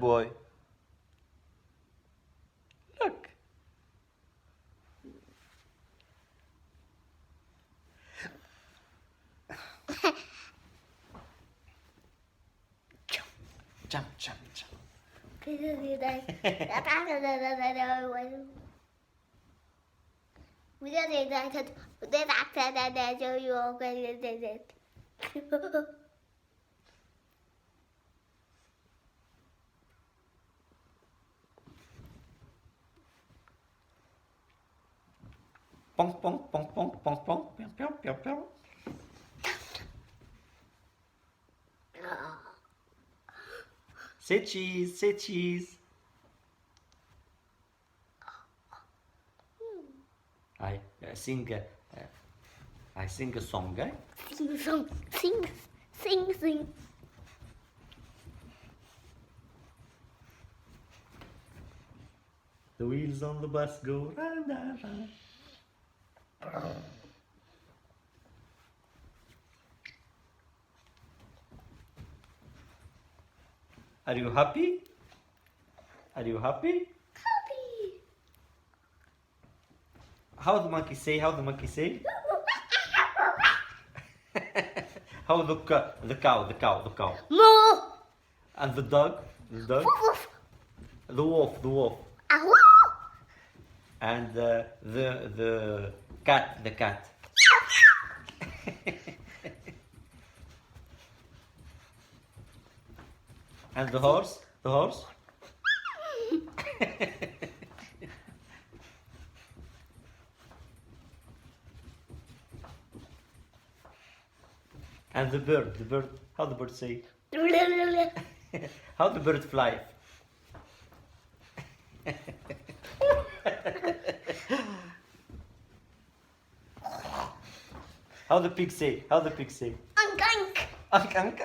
Boy. Look. Jump, jump, jump. Pong, pong, pong, pong, pong, pong. Pew, pew, pew, pew. Say cheese, say cheese. I sing a song, eh? Sing song, sing, sing, sing. The wheels on the bus go round and round. Are you happy? Are you happy? Happy. How the monkey say? How the monkey say? How the cow. Moo. And the dog? Woof, woof. The wolf. Ow. And the cat. And the horse? And the bird, how the bird say? How the bird fly? How the pig say? Unk. Ank.